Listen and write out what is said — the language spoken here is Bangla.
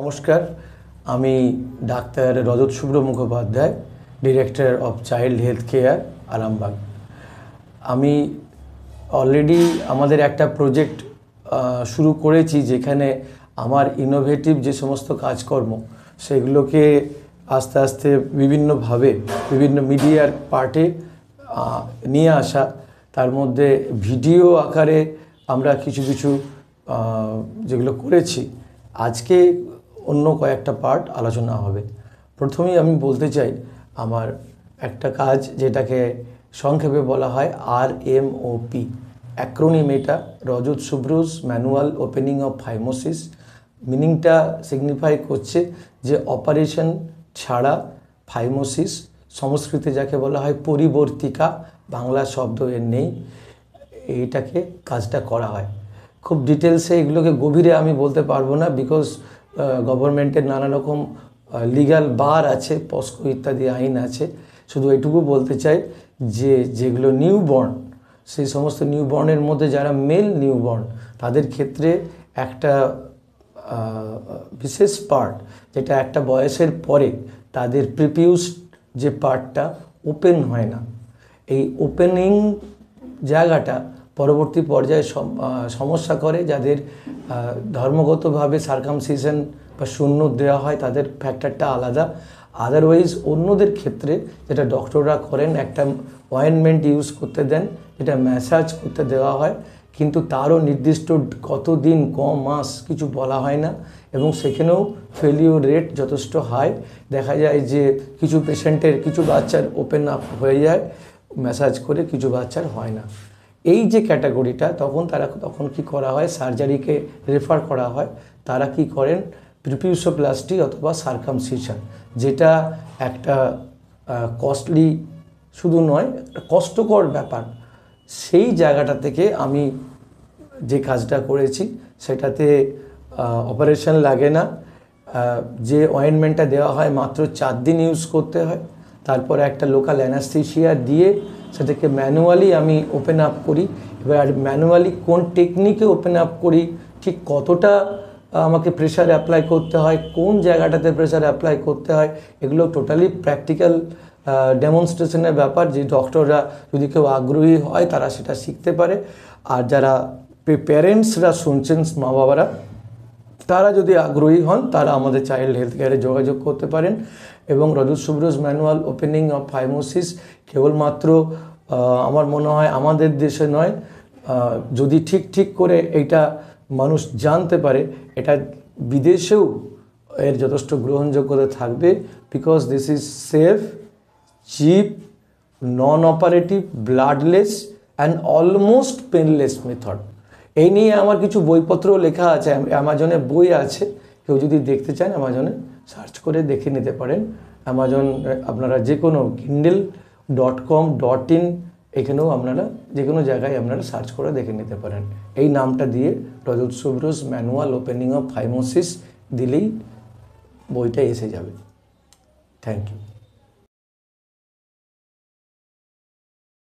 নমস্কার, আমি doctor Rajat Shubhra Mukhopadhyay, director of child health care, Arambagh. আমি অলরেডি আমাদের একটা প্রজেক্ট শুরু করেছি, যেখানে আমার ইনোভেটিভ যে সমস্ত কাজকর্ম সেগুলোকে আস্তে আস্তে বিভিন্নভাবে বিভিন্ন মিডিয়ার পার্টে নিয়ে আসা। তার মধ্যে ভিডিও আকারে আমরা কিছু কিছু যেগুলো করেছি, আজকে অন্য কয়েকটা পার্ট আলোচনা হবে। প্রথমেই আমি বলতে চাই আমার একটা কাজ, যেটাকে সংক্ষেপে বলা হয় RMOP, অ্যাক্রোনিম এটা, Rajat শুভ্রস manual opening of phimosis. মিনিংটা সিগনিফাই করছে যে অপারেশন ছাড়া ফাইমোসিস, সংস্কৃতে যাকে বলা হয় পরিবর্তিকা, বাংলা শব্দ এর নেই, এইটাকে কাজটা করা হয়। খুব ডিটেলসে এগুলোকে গভীরে আমি বলতে পারবো না, বিকজ গভর্নমেন্টের নানা রকম লিগ্যাল বার আছে, পস্কো ইত্যাদি আইন আছে। শুধু এটুকু বলতে চাই যে যেগুলো নিউবর্ন, সেই সমস্ত নিউবর্নের মধ্যে যারা মেল নিউবর্ন, তাদের ক্ষেত্রে একটা বিশেষ পার্ট, যেটা একটা বয়সের পরে তাদের প্রিপিউস যে পার্টটা ওপেন হয় না, এই ওপেনিং জায়গাটা পরবর্তী পর্যায়ে সমস্যা করে। যাদের ধর্মগতভাবে সার্কামসিশন বা শূন্য দেওয়া হয়, তাদের ফ্যাক্টরটা আলাদা। আদারওয়াইজ অন্যদের ক্ষেত্রে যেটা ডক্টররা করেন, একটা অয়েনমেন্ট ইউজ করতে দেন, যেটা ম্যাসাজ করতে দেওয়া হয়, কিন্তু তারও নির্দিষ্ট কতদিন, মাস কিছু বলা হয় না, এবং সেখানেও ফেলিওর রেট যথেষ্ট হাই। দেখা যায় যে কিছু পেশেন্টের, কিছু বাচ্চার ওপেন আপ হয়ে যায় ম্যাসাজ করে, কিছু বাচ্চার হয় না। এই যে ক্যাটাগরিটা, তখন কি করা হয়, সার্জারিকে রেফার করা হয়। তারা কি করেন, প্রিপিউসোপ্লাস্টি অথবা সার্কামসিশন, যেটা একটা কস্টলি শুধু নয়, কষ্টকর ব্যাপার। সেই জায়গাটা থেকে আমি যে কাজটা করেছি, সেটাতে অপারেশন লাগে না। যে অয়েনমেন্টটা দেওয়া হয় মাত্র 4 দিন ইউজ করতে হয়, তারপরে একটা লোকাল অ্যানাস্থেসিয়া দিয়ে সেটাকে ম্যানুয়ালি আমি ওপেন আপ করি। এবার ম্যানুয়ালি কোন টেকনিকে ওপেন আপ করি, ঠিক কতটা আমাকে প্রেশার অ্যাপ্লাই করতে হয়, কোন জায়গাটাতে প্রেশার অ্যাপ্লাই করতে হয়, এগুলো টোটালি প্র্যাকটিক্যাল ডেমনস্ট্রেশনের ব্যাপার। যে ডক্টররা যদি কেউ আগ্রহী হয়, তারা সেটা শিখতে পারে। আর যারা প্যারেন্টসরা শুনছেন, মা বাবারা, তারা যদি আগ্রহী হন, তারা আমাদের চাইল্ড হেলথ কেয়ারে যোগাযোগ করতে পারেন। এবং রজত শুভ্রস ম্যানুয়াল ওপেনিং অফ ফাইমোসিস কেবলমাত্র আমার মনে হয় আমাদের দেশে নয়, যদি ঠিক করে এইটা মানুষ জানতে পারে, এটা বিদেশেও এর যথেষ্ট গ্রহণযোগ্যতা থাকবে। Because this is safe, cheap, non operative, bloodless and almost painless method. এই নিয়ে আমার কিছু বইপত্রও লেখা আছে, অ্যামাজনে বই আছে, কেউ যদি দেখতে চান অ্যামাজনে সার্চ করে দেখে নিতে পারেন। অ্যামাজন আপনারা যে কোনো kindle.com.in, এখানেও আপনারা যে কোনো জায়গায় আপনারা সার্চ করে দেখে নিতে পারেন। এই নামটা দিয়ে Rajat শুভ্রস manual opening of phimosis দিলেই বইটা এসে যাবে। Thank you.